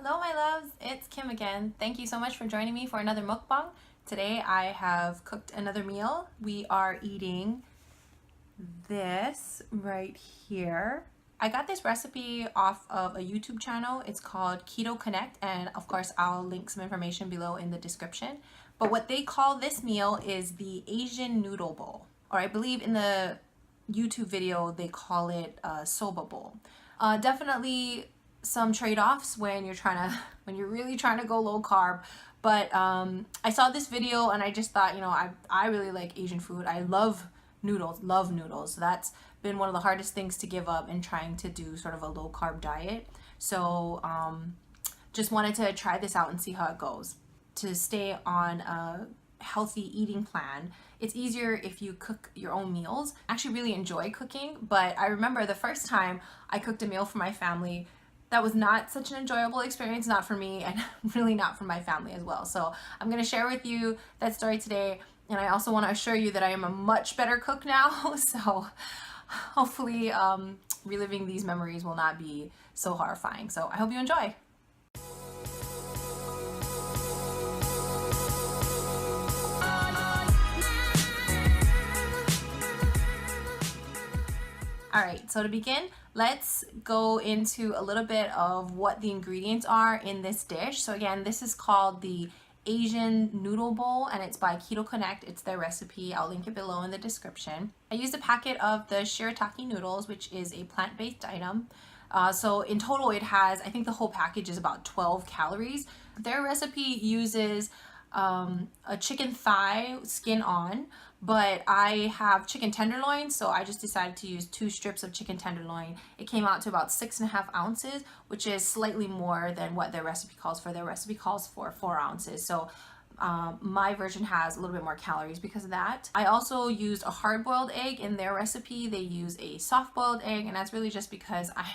Hello my loves, it's Kim again. Thank you so much for joining me for another mukbang. Today I have cooked another meal. We are eating this right here. I got this recipe off of a YouTube channel. It's called Keto Connect, and of course I'll link some information below in the description. But what they call this meal is the Asian noodle bowl, or I believe in the YouTube video they call it a soba bowl. Definitely some trade-offs when you're really trying to go low carb, but I saw this video and I just thought, you know, I really like Asian food. I love noodles. So that's been one of the hardest things to give up in trying to do sort of a low carb diet. So just wanted to try this out and see how it goes. To stay on a healthy eating plan, it's easier if you cook your own meals. I actually really enjoy cooking, but I remember the first time I cooked a meal for my family, that was not such an enjoyable experience, not for me and really not for my family as well. So I'm going to share with you that story today, and I also want to assure you that I am a much better cook now. So hopefully reliving these memories will not be so horrifying. So I hope you enjoy. All right, so to begin, let's go into a little bit of what the ingredients are in this dish. So again, this is called the Asian noodle bowl, and it's by Keto Connect. It's their recipe. I'll link it below in the description. I used a packet of the Shirataki noodles, which is a plant-based item. So in total, it has, I think the whole package is about 12 calories. Their recipe uses a chicken thigh skin on, but I have chicken tenderloin, so I just decided to use 2 strips of chicken tenderloin. It came out to about 6.5 ounces, which is slightly more than what their recipe calls for. Their recipe calls for 4 ounces, so my version has a little bit more calories because of that. I also used a hard-boiled egg. In their recipe they use a soft-boiled egg, and that's really just because I'm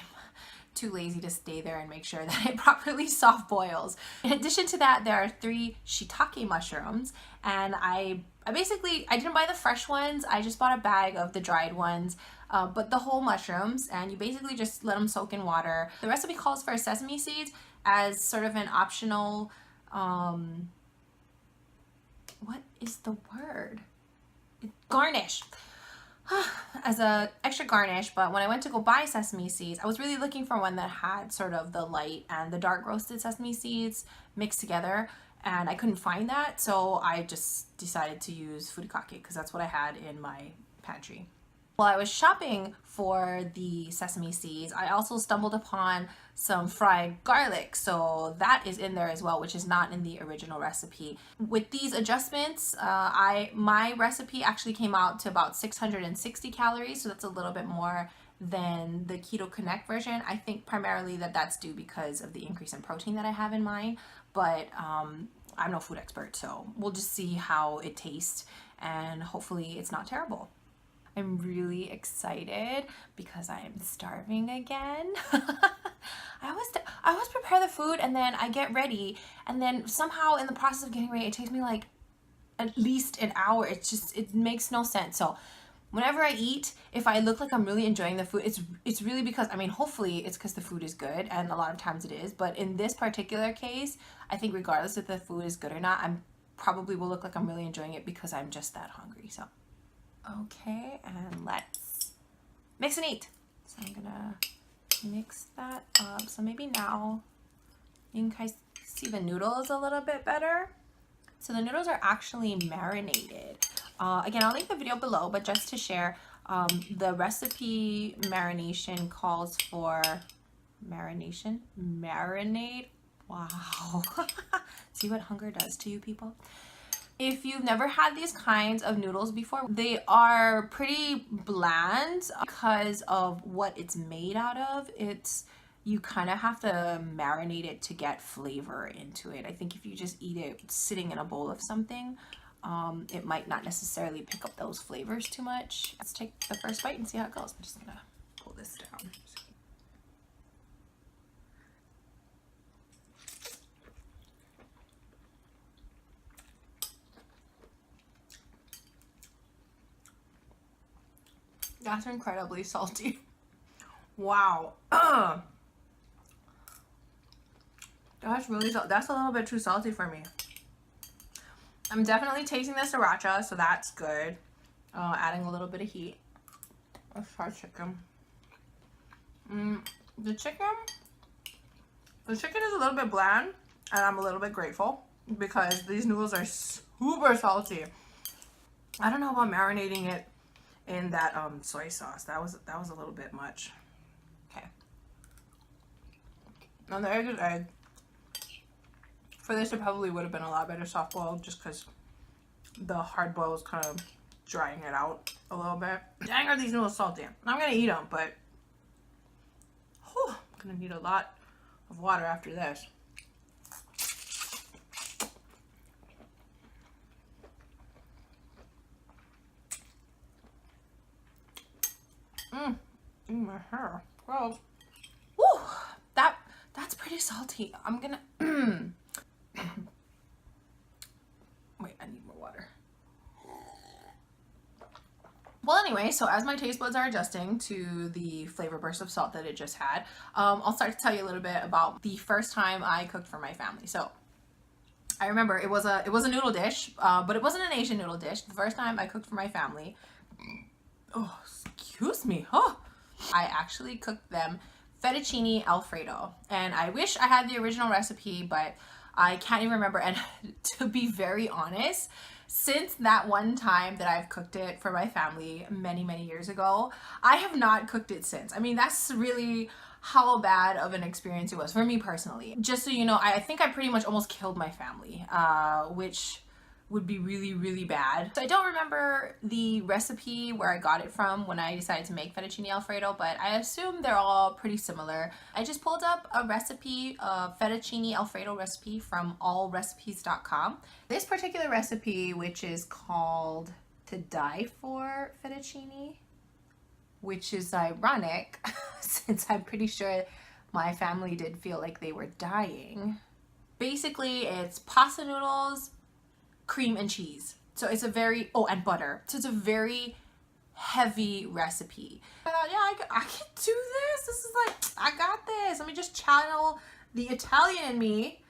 too lazy to stay there and make sure that it properly soft boils. In addition to that, there are 3 shiitake mushrooms, and I didn't buy the fresh ones. I just bought a bag of the dried ones, but the whole mushrooms, and you basically just let them soak in water. The recipe calls for sesame seeds as sort of an optional, what is the word? Garnish. As a extra garnish. But when I went to go buy sesame seeds, I was really looking for one that had sort of the light and the dark roasted sesame seeds mixed together, and I couldn't find that, so I just decided to use furikake because that's what I had in my pantry. While I was shopping for the sesame seeds, I also stumbled upon some fried garlic, so that is in there as well, which is not in the original recipe. With these adjustments, my recipe actually came out to about 660 calories, so that's a little bit more than the Keto Connect version. I think primarily that's due because of the increase in protein that I have in mind, but I'm no food expert, so we'll just see how it tastes, and hopefully it's not terrible. I'm really excited because I am starving again. I always prepare the food and then I get ready, and then somehow in the process of getting ready it takes me like at least an hour. It makes no sense. So whenever I eat, if I look like I'm really enjoying the food, it's really because, I mean, hopefully it's because the food is good, and a lot of times it is, but in this particular case, I think regardless if the food is good or not, I'm probably will look like I'm really enjoying it because I'm just that hungry. So okay, and let's mix and eat. So I'm gonna mix that up. So maybe now you can see the noodles a little bit better. So the noodles are actually marinated. Again, I'll link the video below, but just to share, the recipe marination calls for marinade. Wow. See what hunger does to you people? If you've never had these kinds of noodles before, they are pretty bland because of what it's made out of. You kind of have to marinate it to get flavor into it. I think if you just eat it sitting in a bowl of something, it might not necessarily pick up those flavors too much. Let's take the first bite and see how it goes. I'm just gonna pull this down. That's incredibly salty. Wow. That's really that's a little bit too salty for me. I'm definitely tasting the sriracha, so that's good. Adding a little bit of heat. Let's try chicken. The chicken is a little bit bland, and I'm a little bit grateful because these noodles are super salty. I don't know about marinating it in that soy sauce. That was a little bit much. Okay. And the egg is egg. For this, it probably would have been a lot better soft boiled just because the hard boil is kind of drying it out a little bit. Dang, are these noodles salty? I'm gonna eat them, but whew, I'm gonna need a lot of water after this. My hair. Gross. Woo! That's pretty salty. I'm gonna wait, I need more water. Well, anyway, so as my taste buds are adjusting to the flavor burst of salt that it just had, I'll start to tell you a little bit about the first time I cooked for my family. So I remember it was a noodle dish, but it wasn't an Asian noodle dish. The first time I cooked for my family, oh, excuse me, oh, I actually cooked them fettuccine alfredo, and I wish I had the original recipe, but I can't even remember. And to be very honest, since that one time that I've cooked it for my family many years ago, I have not cooked it since. I mean, that's really how bad of an experience it was for me personally. Just so you know, I think I pretty much almost killed my family, which would be really bad. So I don't remember the recipe where I got it from when I decided to make fettuccine alfredo, but I assume they're all pretty similar. I just pulled up a recipe, a fettuccine alfredo recipe from allrecipes.com. This particular recipe, which is called To Die For Fettuccine, which is ironic since I'm pretty sure my family did feel like they were dying. Basically, it's pasta noodles, cream and cheese. So it's a very, oh, and butter. So it's a very heavy recipe. I thought, yeah, I can do this. This is like, I got this. Let me just channel the Italian in me.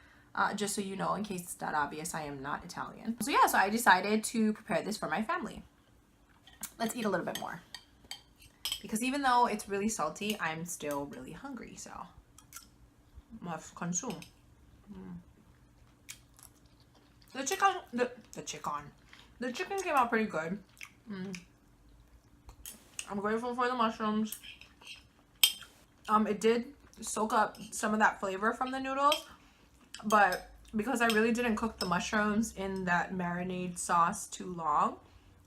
Just so you know, in case it's not obvious, I am not Italian. So yeah, so I decided to prepare this for my family. Let's eat a little bit more. Because even though it's really salty, I'm still really hungry, so let's consume. The chicken came out pretty good. I'm grateful for the mushrooms. It did soak up some of that flavor from the noodles, but because I really didn't cook the mushrooms in that marinade sauce too long,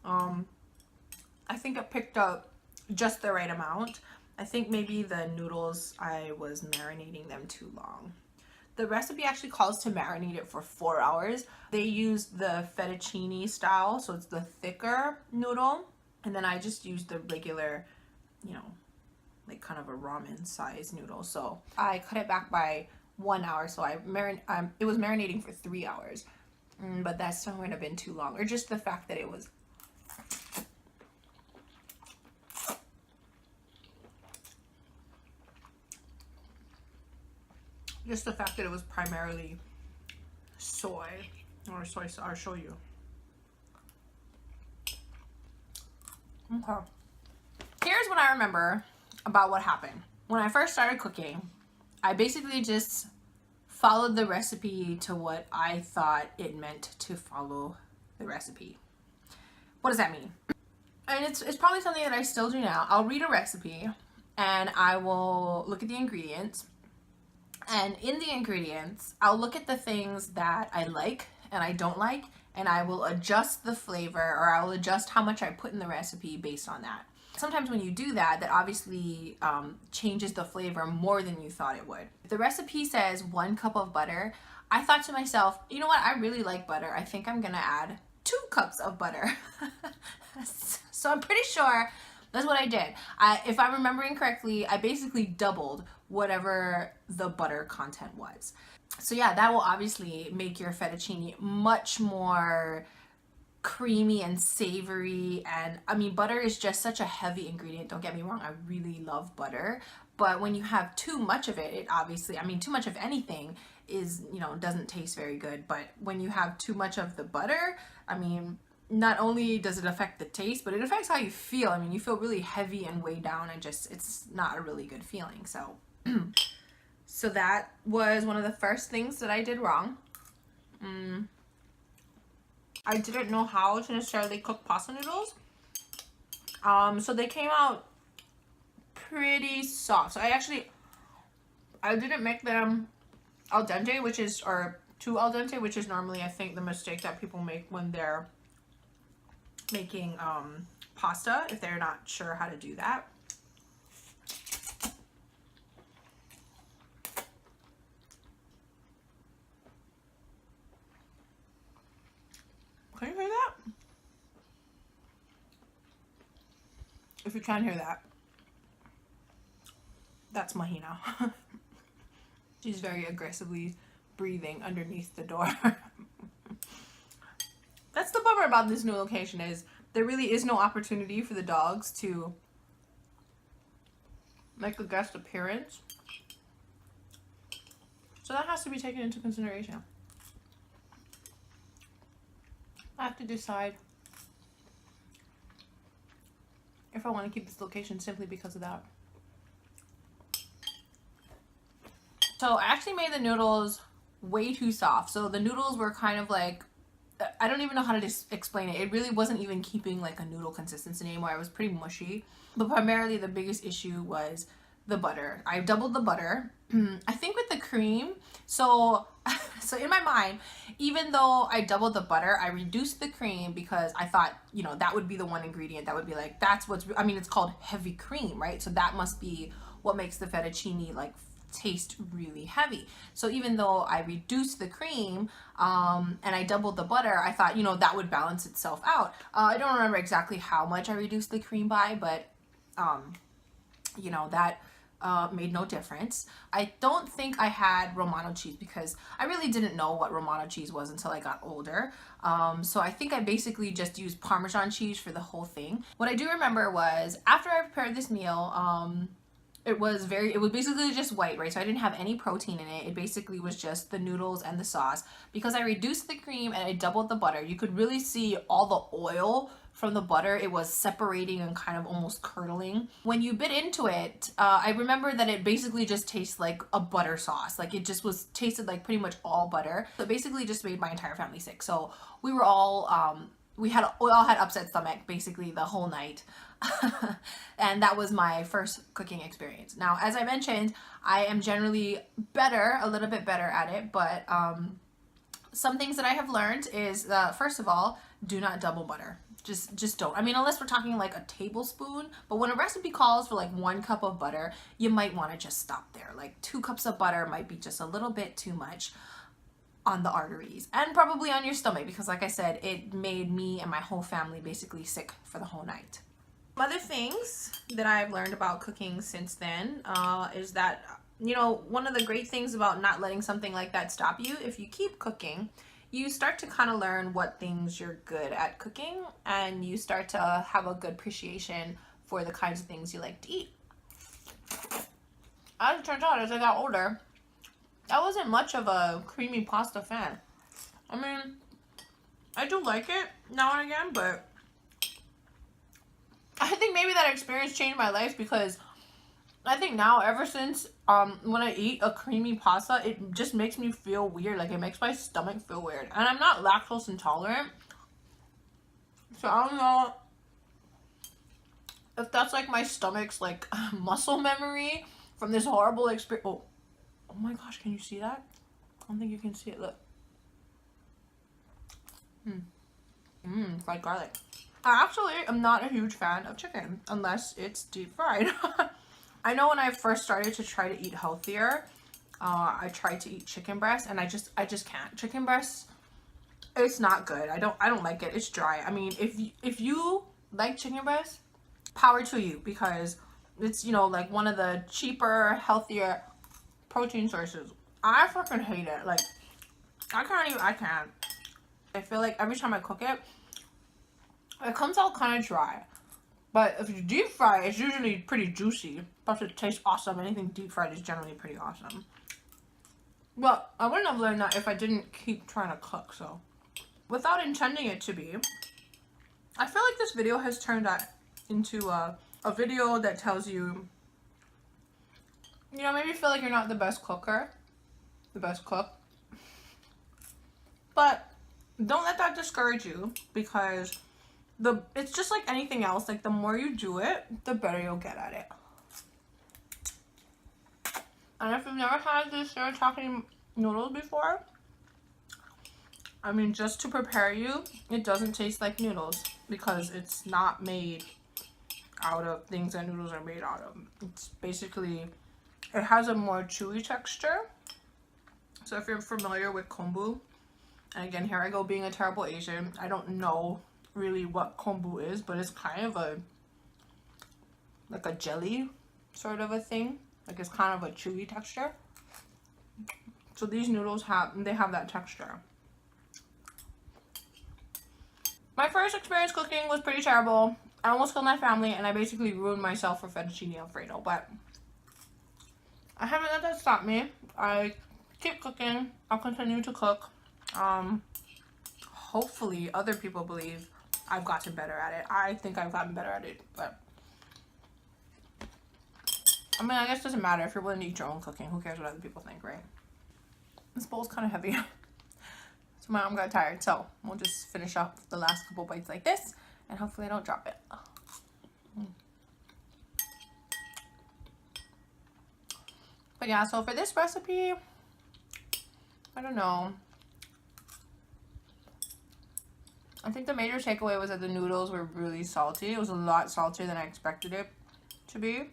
I think it picked up just the right amount. I think maybe the noodles, I was marinating them too long. The recipe actually calls to marinate it for 4 hours. They use the fettuccine style, so it's the thicker noodle. And then I just used the regular, you know, like kind of a ramen size noodle. So I cut it back by 1 hour. So it was marinating for 3 hours. But that still might have been too long. Or just the fact that it was primarily soy or soy sauce. I'll show you. Okay. Here's what I remember about what happened. When I first started cooking, I basically just followed the recipe to what I thought it meant to follow the recipe. What does that mean? And it's probably something that I still do now. I'll read a recipe and I will look at the ingredients. And in the ingredients, I'll look at the things that I like and I don't like, and I will adjust the flavor, or I will adjust how much I put in the recipe based on that. Sometimes when you do that, that obviously changes the flavor more than you thought it would. The recipe says 1 cup of butter. I thought to myself, you know what? I really like butter. I think I'm gonna add 2 cups of butter. So I'm pretty sure that's what I did. If I'm remembering correctly, I basically doubled whatever the butter content was. So yeah, that will obviously make your fettuccine much more creamy and savory. And I mean, butter is just such a heavy ingredient. Don't get me wrong, I really love butter. But when you have too much of it, it obviously, I mean, too much of anything is, you know, doesn't taste very good. But when you have too much of the butter, I mean, not only does it affect the taste, but it affects how you feel. I mean, you feel really heavy and weighed down, and just, it's not a really good feeling. So, so that was one of the first things that I did wrong. I didn't know how to necessarily cook pasta noodles. So they came out pretty soft. So I didn't make them al dente, which is, or too al dente, which is normally, I think, the mistake that people make when they're making pasta, if they're not sure how to do that. Can you hear that? If you can't hear that, that's Mahina. She's very aggressively breathing underneath the door. That's the bummer about this new location, is there really is no opportunity for the dogs to make a guest appearance. So that has to be taken into consideration. I have to decide if I want to keep this location simply because of that. So I actually made the noodles way too soft. So the noodles were kind of like, I don't even know how to explain it. It really wasn't even keeping like a noodle consistency anymore. It was pretty mushy. But primarily the biggest issue was the butter. I doubled the butter. I think with the cream. So in my mind, even though I doubled the butter, I reduced the cream because I thought, you know, that would be the one ingredient that would be like, that's what's, I mean, it's called heavy cream, right? So that must be what makes the fettuccine like taste really heavy. So even though I reduced the cream and I doubled the butter, I thought, you know, that would balance itself out. I don't remember exactly how much I reduced the cream by, but you know, that made no difference. I don't think I had Romano cheese because I really didn't know what Romano cheese was until I got older. So I think I basically just used Parmesan cheese for the whole thing. What I do remember was after I prepared this meal, it was basically just white, right? So I didn't have any protein in it. It basically was just the noodles and the sauce. Because I reduced the cream and I doubled the butter, you could really see all the oil from the butter. It was separating and kind of almost curdling. When you bit into it, I remember that it basically just tastes like a butter sauce. Like it just tasted like pretty much all butter. So it basically just made my entire family sick. So we were all, we all had upset stomach basically the whole night. And that was my first cooking experience. Now, as I mentioned, I am generally a little bit better at it, but some things that I have learned is first of all, do not double butter. Just don't. I mean, unless we're talking like a tablespoon, but when a recipe calls for like 1 cup of butter, you might want to just stop there. Like 2 cups of butter might be just a little bit too much on the arteries and probably on your stomach, because like I said, it made me and my whole family basically sick for the whole night. Other things that I've learned about cooking since then is that, you know, one of the great things about not letting something like that stop you, if you keep cooking, you start to kind of learn what things you're good at cooking, and you start to have a good appreciation for the kinds of things you like to eat. As it turns out, as I got older, I wasn't much of a creamy pasta fan. I mean, I do like it now and again, but I think maybe that experience changed my life, because I think now, ever since when I eat a creamy pasta, it just makes me feel weird. Like it makes my stomach feel weird. And I'm not lactose intolerant, so I don't know if that's like my stomach's like muscle memory from this horrible experience. Oh my gosh, can you see that? I don't think you can see it. Look. Fried garlic. I actually am not a huge fan of chicken unless it's deep fried. I know when I first started to try to eat healthier, I tried to eat chicken breast, and I just can't. Chicken breast, it's not good. I don't like it. It's dry. I mean, if you like chicken breast, power to you, because it's, you know, like one of the cheaper, healthier protein sources. I fucking hate it. Like I can't. I feel like every time I cook it, It comes out kind of dry. But if you deep fry, it's usually pretty juicy. Plus it tastes awesome. Anything deep fried is generally pretty awesome. But I wouldn't have learned that if I didn't keep trying to cook, so. Without intending it to be, I feel like this video has turned out into a video that tells you, you know, maybe feel like you're not the best cooker, the best cook. But don't let that discourage you, because it's just like anything else. Like, the more you do it, the better you'll get at it. And if you've never had this Shirataki noodles before, I mean, just to prepare you, it doesn't taste like noodles because it's not made out of things that noodles are made out of. It's basically, it has a more chewy texture. So if you're familiar with kombu, and again, here I go being a terrible Asian, I don't know really what kombu is, but it's kind of like a jelly sort of a thing. Like, it's kind of a chewy texture. So these noodles have that texture. My first experience cooking was pretty terrible. I almost killed my family, and I basically ruined myself for fettucine alfredo, but I haven't let that stop me. I keep cooking. I'll continue to cook. Hopefully other people believe I've gotten better at it. I think I've gotten better at it, but I mean, I guess it doesn't matter if you're willing to eat your own cooking. Who cares what other people think, right? This bowl's kind of heavy. So my arm got tired, so we'll just finish up the last couple bites like this, and hopefully I don't drop it. But yeah, so for this recipe, I don't know. I think the major takeaway was that the noodles were really salty. It was a lot saltier than I expected it to be.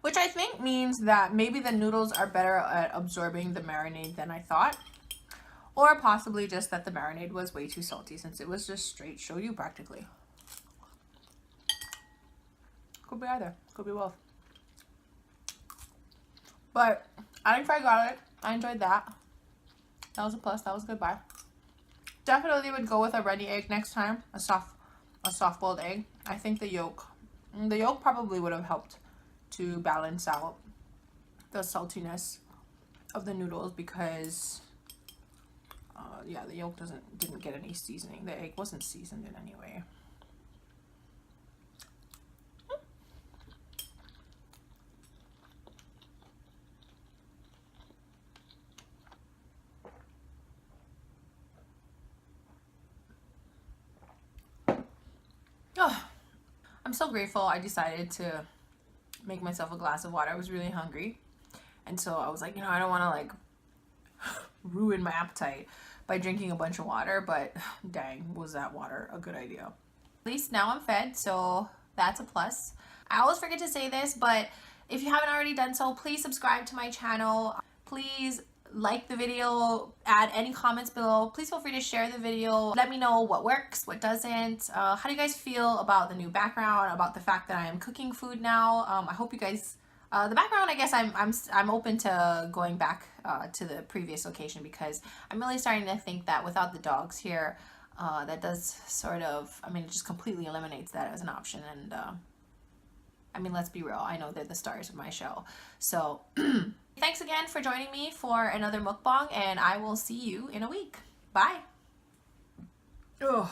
Which I think means that maybe the noodles are better at absorbing the marinade than I thought. Or possibly just that the marinade was way too salty, since it was just straight shoyu practically. Could be either. Could be both. But I didn't fry garlic. I enjoyed that. That was a plus. That was a good buy. Definitely would go with a ready egg next time. A soft boiled egg. I think the yolk probably would have helped to balance out the saltiness of the noodles, because yeah, the yolk didn't get any seasoning. The egg wasn't seasoned in any way. Oh, I'm so grateful I decided to make myself a glass of water. I was really hungry, and so I was like, you know, I don't want to like ruin my appetite by drinking a bunch of water, but dang, was that water a good idea. At least now I'm fed, so that's a plus. I always forget to say this, but if you haven't already done so, please subscribe to my channel. Please like the video, add any comments below. Please feel free to share the video. Let me know what works, what doesn't. How do you guys feel about the new background, about the fact that I am cooking food now? I hope you guys, the background, I guess I'm open to going back to the previous location, because I'm really starting to think that without the dogs here, that does sort of, I mean, it just completely eliminates that as an option. And I mean, let's be real, I know they're the stars of my show. So thanks again for joining me for another mukbang, and I will see you in a week. Bye. Ugh.